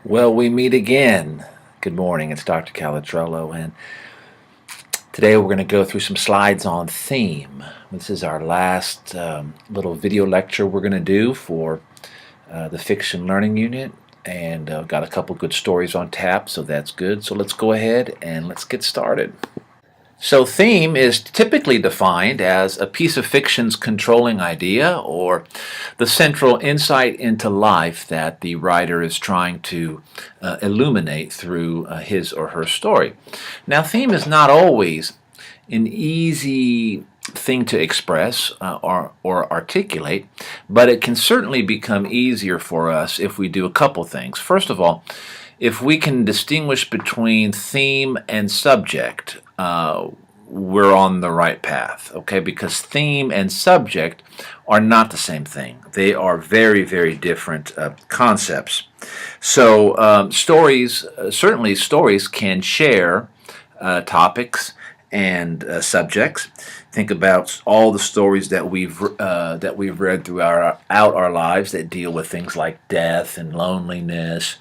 Well, we meet again. Good morning, it's Dr. Calatrello, and today we're going to go through some slides on theme. This is our last little video lecture we're going to do for the fiction learning unit, and got a couple good stories on tap, so that's good. So let's go ahead and let's get started. So theme is typically defined as a piece of fiction's controlling idea or the central insight into life that the writer is trying to illuminate through his or her story. Now, theme is not always an easy thing to express or articulate, but it can certainly become easier for us if we do a couple things. First of all, if we can distinguish between theme and subject, we're on the right path, okay? Because theme and subject are not the same thing. They are very, very different concepts. So certainly stories can share topics and subjects. Think about all the stories that we've read throughout our lives that deal with things like death and loneliness,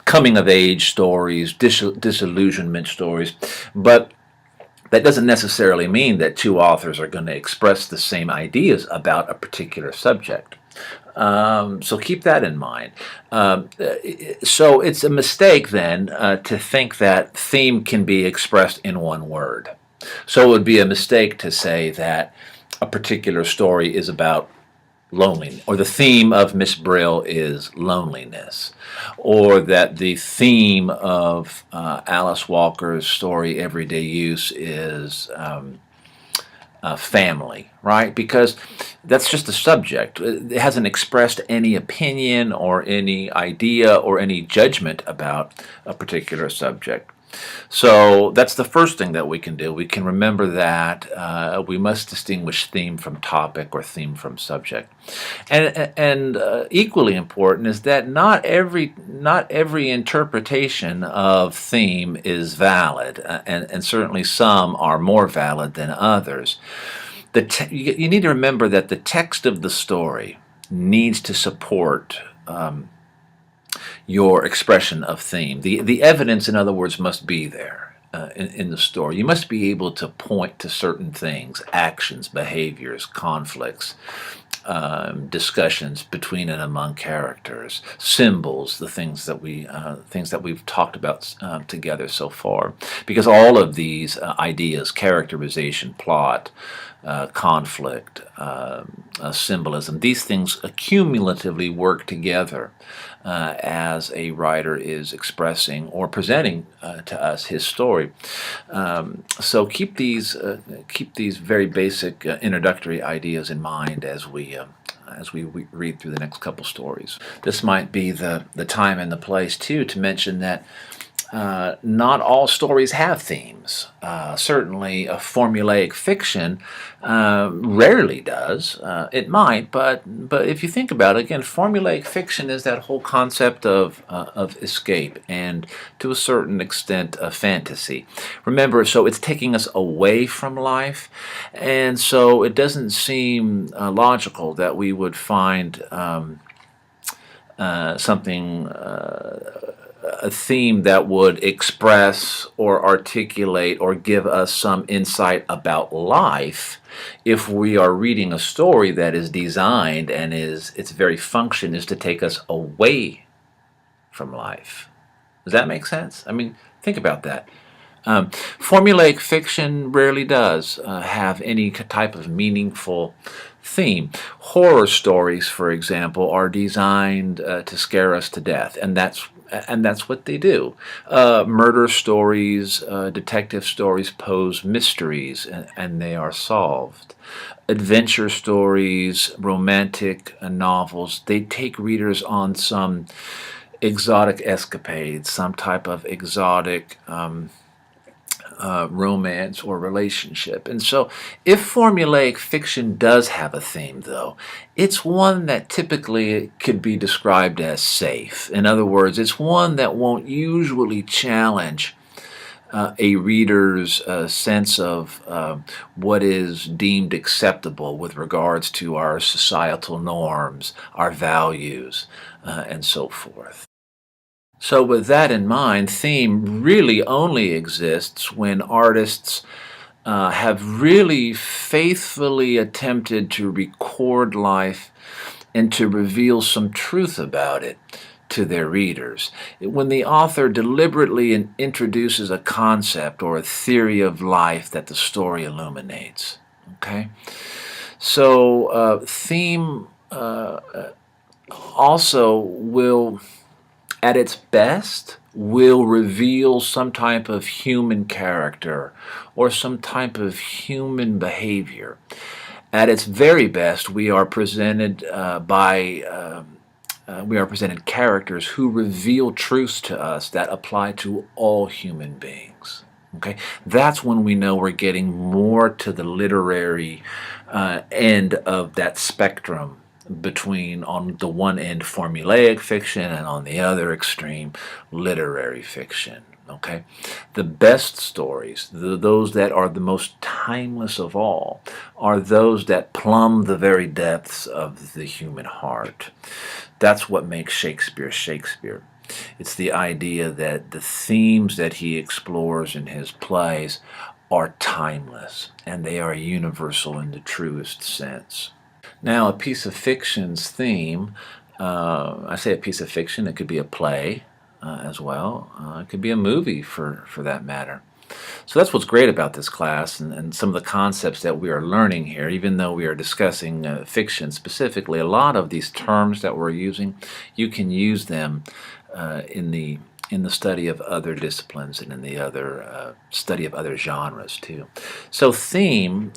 coming of age stories, disillusionment stories, but that doesn't necessarily mean that two authors are going to express the same ideas about a particular subject. So keep that in mind. So it's a mistake then to think that theme can be expressed in one word. So it would be a mistake to say that a particular story is about loneliness, or the theme of Miss Brill is loneliness, or that the theme of Alice Walker's story Everyday Use is family, right? Because that's just a subject. It hasn't expressed any opinion or any idea or any judgment about a particular subject. So that's the first thing that we can do. We can remember that we must distinguish theme from topic or theme from subject. And equally important is that not every interpretation of theme is valid, and certainly some are more valid than others. You need to remember that the text of the story needs to support your expression of theme. The evidence, in other words, must be there in the story. You must be able to point to certain things, actions, behaviors, conflicts, discussions between and among characters, symbols, the things that we've talked about together so far. Because all of these ideas, characterization, plot, conflict, symbolism, these things accumulatively work together as a writer is expressing or presenting to us his story. So keep these very basic introductory ideas in mind as we read through the next couple stories. This might be the time and the place too to mention that not all stories have themes. Certainly, a formulaic fiction rarely does. It might, but if you think about it, again, formulaic fiction is that whole concept of escape and, to a certain extent, a fantasy. Remember, so it's taking us away from life, and so it doesn't seem logical that we would find something. A theme that would express or articulate or give us some insight about life if we are reading a story that is designed and its very function is to take us away from life. Does that make sense? I mean, think about that. Formulaic fiction rarely does have any type of meaningful theme. Horror stories, for example, are designed to scare us to death, and that's what they do. Murder stories, detective stories pose mysteries, and they are solved. Adventure stories, romantic novels, they take readers on some exotic escapades, some type of exotic romance or relationship. And so if formulaic fiction does have a theme, though, it's one that typically could be described as safe. In other words, it's one that won't usually challenge a reader's sense of what is deemed acceptable with regards to our societal norms, our values, and so forth. So with that in mind, theme really only exists when artists have really faithfully attempted to record life and to reveal some truth about it to their readers. When the author deliberately introduces a concept or a theory of life that the story illuminates. Okay? So, theme also will, at its best, will reveal some type of human character or some type of human behavior. At its very best, we are presented we are presented characters who reveal truths to us that apply to all human beings. Okay, that's when we know we're getting more to the literary end of that spectrum between, on the one end, formulaic fiction, and on the other extreme, literary fiction. Okay, the best stories, those that are the most timeless of all, are those that plumb the very depths of the human heart. That's what makes Shakespeare Shakespeare. It's the idea that the themes that he explores in his plays are timeless and they are universal in the truest sense. Now, a piece of fiction's theme, I say a piece of fiction, it could be a play as well. It could be a movie for that matter. So that's what's great about this class and some of the concepts that we are learning here. Even though we are discussing fiction specifically, a lot of these terms that we're using, you can use them in the study of other disciplines and in the other study of other genres too. So theme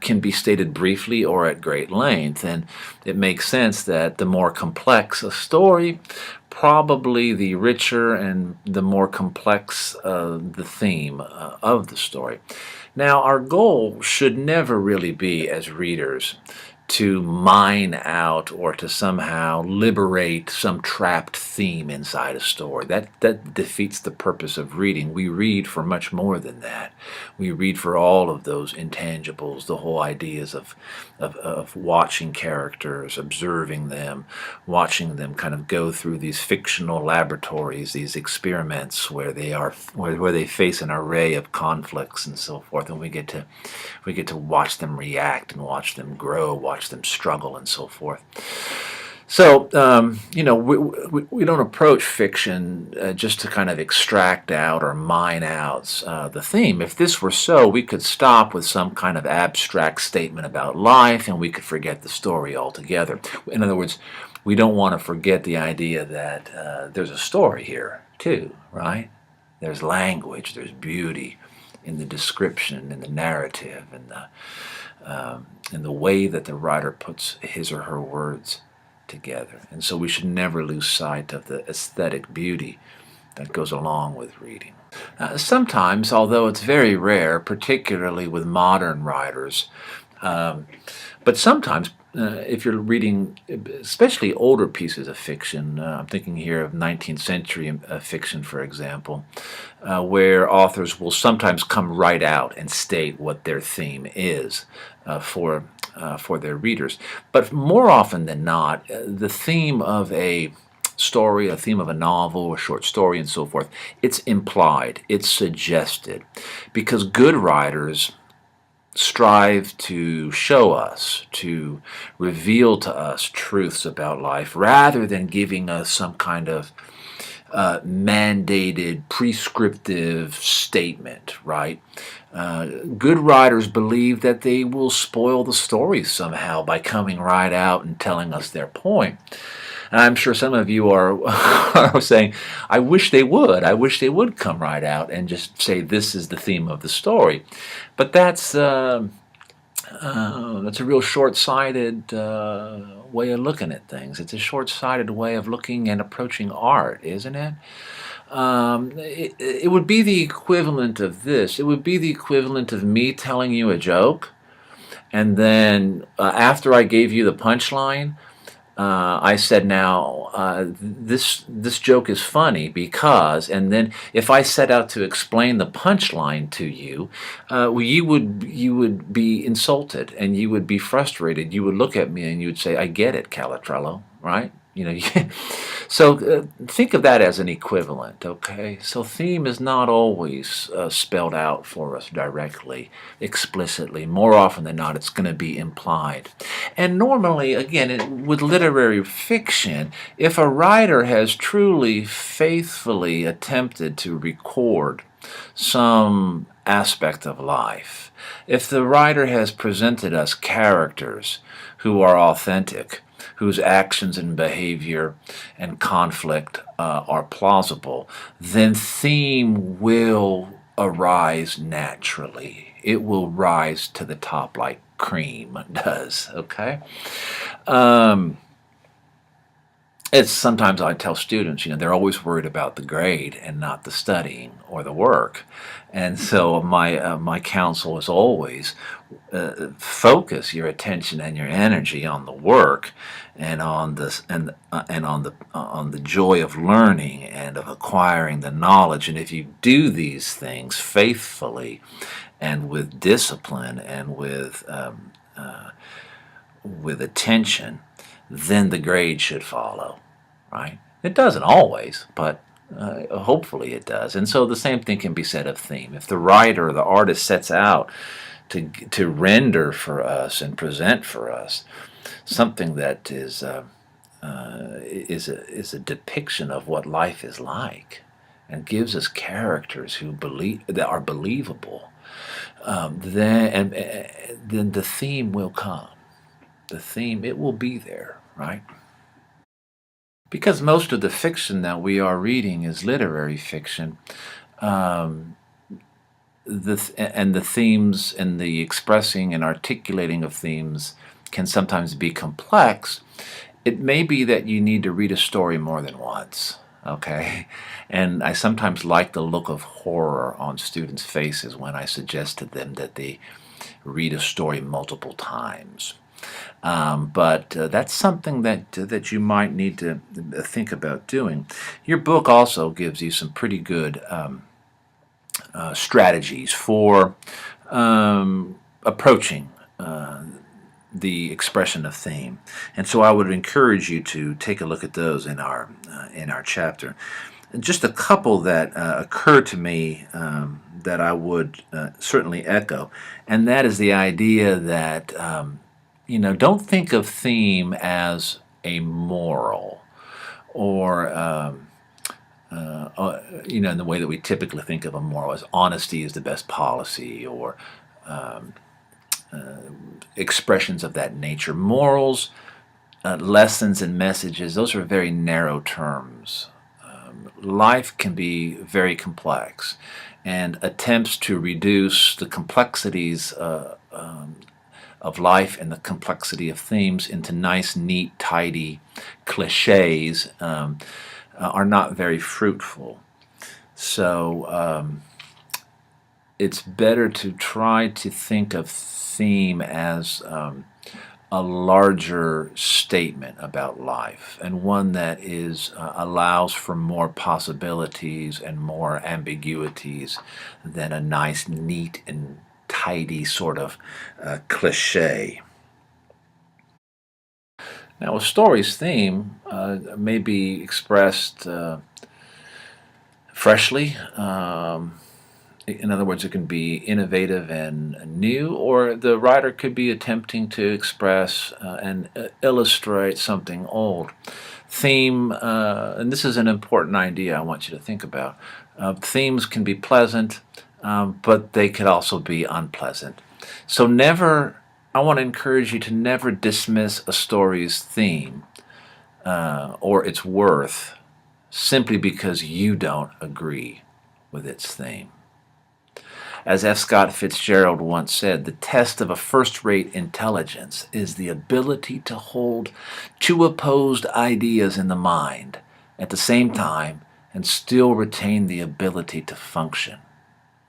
can be stated briefly or at great length, and it makes sense that the more complex a story, probably the richer and the more complex the theme of the story. Now, our goal should never really be, as readers, to mine out or to somehow liberate some trapped theme inside a story. That defeats the purpose of reading. We read for much more than that. We read for all of those intangibles, the whole ideas of watching characters, observing them, watching them kind of go through these fictional laboratories, these experiments where they face an array of conflicts and so forth, and we get to watch them react and watch them grow, watch them struggle and so forth. So, we don't approach fiction just to kind of extract out or mine out the theme. If this were so, we could stop with some kind of abstract statement about life and we could forget the story altogether. In other words, we don't want to forget the idea that there's a story here too, right? There's language, there's beauty in the description, in the narrative, in the way that the writer puts his or her words together. And so we should never lose sight of the aesthetic beauty that goes along with reading. Sometimes, although it's very rare, particularly with modern writers, but sometimes if you're reading especially older pieces of fiction, I'm thinking here of 19th century fiction, for example, where authors will sometimes come right out and state what their theme is for their readers. But more often than not, the theme of a story, a theme of a novel, a short story, and so forth, it's implied, it's suggested, because good writers strive to show us, to reveal to us truths about life, rather than giving us some kind of mandated, prescriptive statement, right? Good writers believe that they will spoil the story somehow by coming right out and telling us their point. And I'm sure some of you are saying, I wish they would. I wish they would come right out and just say this is the theme of the story. But that's a real short-sighted way of looking at things. It's a short-sighted way of looking and approaching art, isn't it? It would be the equivalent of this. It would be the equivalent of me telling you a joke, and then after I gave you the punchline, I said, now, this joke is funny because, and then if I set out to explain the punchline to you, you would be insulted and you would be frustrated. You would look at me and you would say, I get it, Calatrello, right? You know, so think of that as an equivalent, okay? So theme is not always spelled out for us directly, explicitly. More often than not, it's going to be implied. And normally, again, with literary fiction, if a writer has truly faithfully attempted to record some aspect of life, if the writer has presented us characters who are authentic, whose actions and behavior and conflict are plausible, then theme will arise naturally. It will rise to the top like cream does, okay? Um, it's sometimes I tell students, they're always worried about the grade and not the studying or the work. And so my counsel is always focus your attention and your energy on the work and on this and on the joy of learning and of acquiring the knowledge. And if you do these things faithfully and with discipline and with attention, then the grade should follow, right? It doesn't always, but hopefully it does. And so the same thing can be said of theme. If the writer or the artist sets out to render for us and present for us something that is a depiction of what life is like, and gives us characters that are believable, then the theme will come. The theme, it will be there, right? Because most of the fiction that we are reading is literary fiction, um, and the themes and the expressing and articulating of themes can sometimes be complex. It may be that you need to read a story more than once, okay? And I sometimes like the look of horror on students' faces when I suggest to them that they read a story multiple times. But that's something that you might need to think about doing. Your book also gives you some pretty good strategies for approaching the expression of theme, and so I would encourage you to take a look at those in our chapter. Just a couple that occur to me that I would certainly echo, and that is the idea that don't think of theme as a moral or in the way that we typically think of a moral as honesty is the best policy or expressions of that nature. Morals, lessons, and messages, those are very narrow terms. Life can be very complex, and attempts to reduce the complexities of life and the complexity of themes into nice, neat, tidy cliches are not very fruitful. So it's better to try to think of theme as a larger statement about life, and one that allows for more possibilities and more ambiguities than a nice, neat, and tidy sort of cliche. Now, a story's theme may be expressed freshly. In other words, it can be innovative and new, or the writer could be attempting to express and illustrate something old. Theme, and this is an important idea I want you to think about. Themes can be pleasant, but they could also be unpleasant. So I want to encourage you to never dismiss a story's theme or its worth simply because you don't agree with its theme. As F. Scott Fitzgerald once said, the test of a first-rate intelligence is the ability to hold two opposed ideas in the mind at the same time and still retain the ability to function.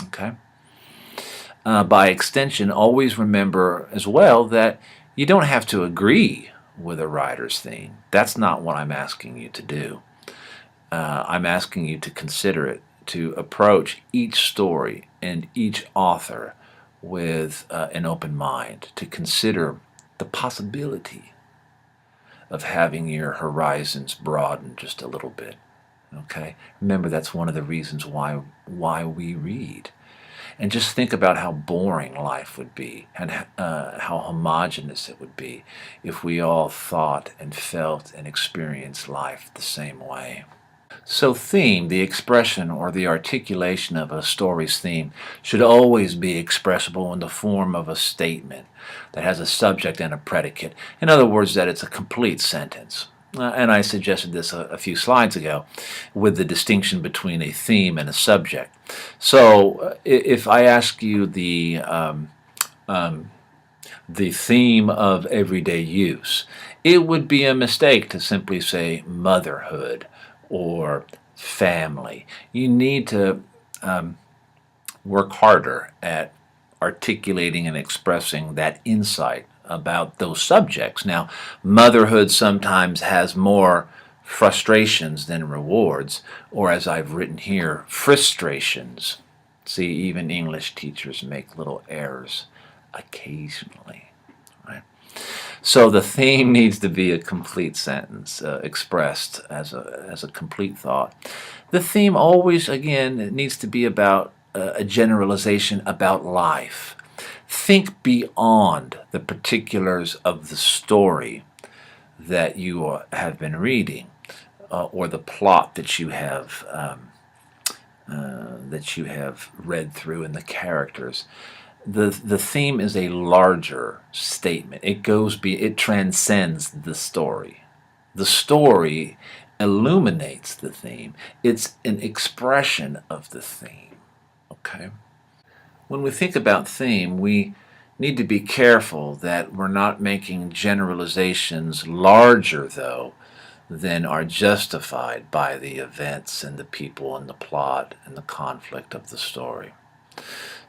Okay? By extension, always remember as well that you don't have to agree with a writer's theme. That's not what I'm asking you to do. I'm asking you to consider it, to approach each story and each author with an open mind, to consider the possibility of having your horizons broaden just a little bit. Okay? Remember, that's one of the reasons why we read. And just think about how boring life would be and how homogenous it would be if we all thought and felt and experienced life the same way. So theme, the expression or the articulation of a story's theme, should always be expressible in the form of a statement that has a subject and a predicate. In other words, that it's a complete sentence. And I suggested this a few slides ago with the distinction between a theme and a subject. So if I ask you the theme of everyday use, it would be a mistake to simply say motherhood or family. You need to work harder at articulating and expressing that insight about those subjects. Now, motherhood sometimes has more frustrations than rewards, or as I've written here, frustrations. See, even English teachers make little errors occasionally, right? So the theme needs to be a complete sentence expressed as a complete thought. The theme always, again, it needs to be about a generalization about life. Think beyond the particulars of the story that you have been reading or the plot that you have read through and the characters. The theme is a larger statement. It transcends the story. The story illuminates the theme. It's an expression of the theme. Okay? When we think about theme, we need to be careful that we're not making generalizations larger, though, than are justified by the events and the people and the plot and the conflict of the story.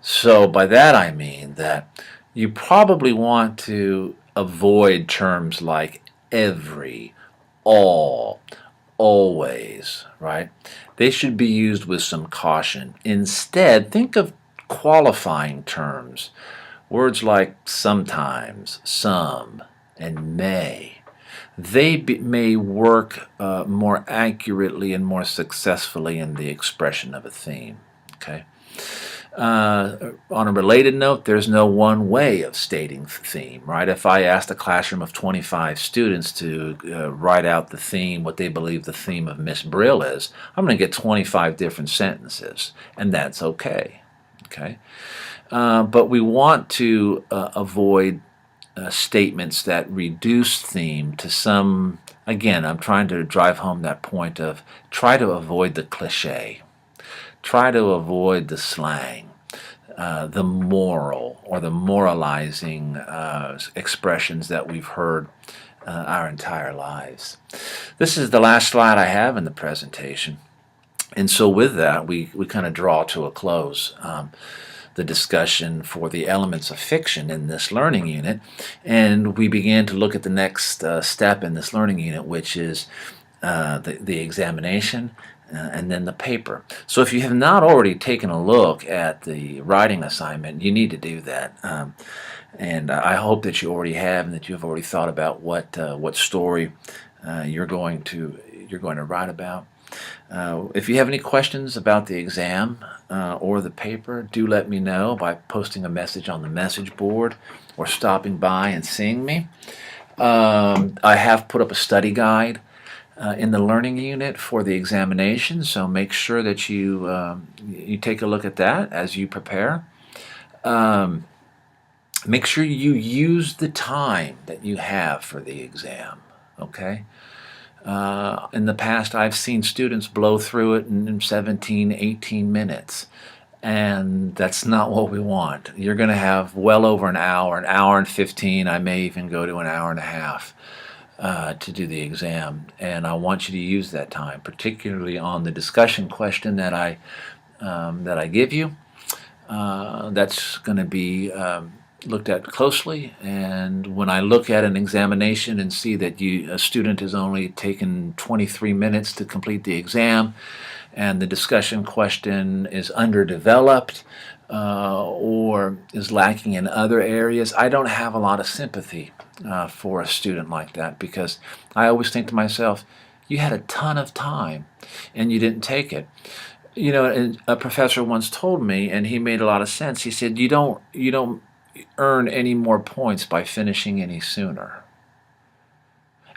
So by that I mean that you probably want to avoid terms like every, all, always, right? They should be used with some caution. Instead, think of qualifying terms, words like sometimes, some, and may. They may work more accurately and more successfully in the expression of a theme. Okay. On a related note, there's no one way of stating theme, right? If I asked a classroom of 25 students to write out the theme, what they believe the theme of Miss Brill is, I'm going to get 25 different sentences, and that's okay. Okay, but we want to avoid statements that reduce theme to some. Again, I'm trying to drive home that point of try to avoid the cliche. Try to avoid the slang, the moral or the moralizing expressions that we've heard our entire lives. This is the last slide I have in the presentation. And so with that, we kind of draw to a close the discussion for the elements of fiction in this learning unit. And we began to look at the next step in this learning unit, which is the examination and then the paper. So if you have not already taken a look at the writing assignment, you need to do that. And I hope that you already have, and that you've already thought about what story you're going to write about. If you have any questions about the exam or the paper, do let me know by posting a message on the message board or stopping by and seeing me. I have put up a study guide in the learning unit for the examination, so make sure that you take a look at that as you prepare. Make sure you use the time that you have for the exam, okay? In the past, I've seen students blow through it in 17, 18 minutes, and that's not what we want. You're going to have well over an hour and 15. I may even go to an hour and a half to do the exam, and I want you to use that time, particularly on the discussion question that I give you. That's going to be looked at closely, and when I look at an examination and see that a student has only taken 23 minutes to complete the exam, and the discussion question is underdeveloped or is lacking in other areas, I don't have a lot of sympathy for a student like that, because I always think to myself, you had a ton of time and you didn't take it. And a professor once told me, and he made a lot of sense. He said, you don't earn any more points by finishing any sooner.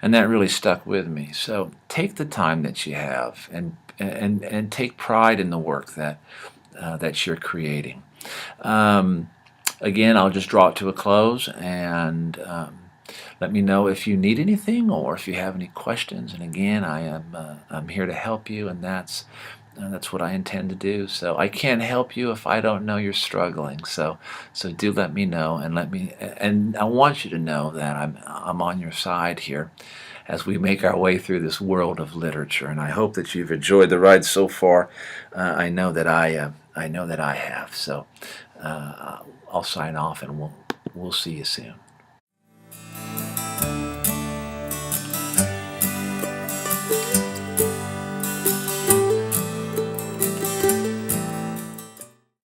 And that really stuck with me. So take the time that you have, and take pride in the work that you're creating. Again, I'll just draw it to a close, and let me know if you need anything or if you have any questions. And again, I'm here to help you, and that's what I intend to do. So I can't help you if I don't know you're struggling. So do let me know, and I want you to know that I'm on your side here as we make our way through this world of literature. And I hope that you've enjoyed the ride so far. I know that I have. So I'll sign off, and we'll see you soon.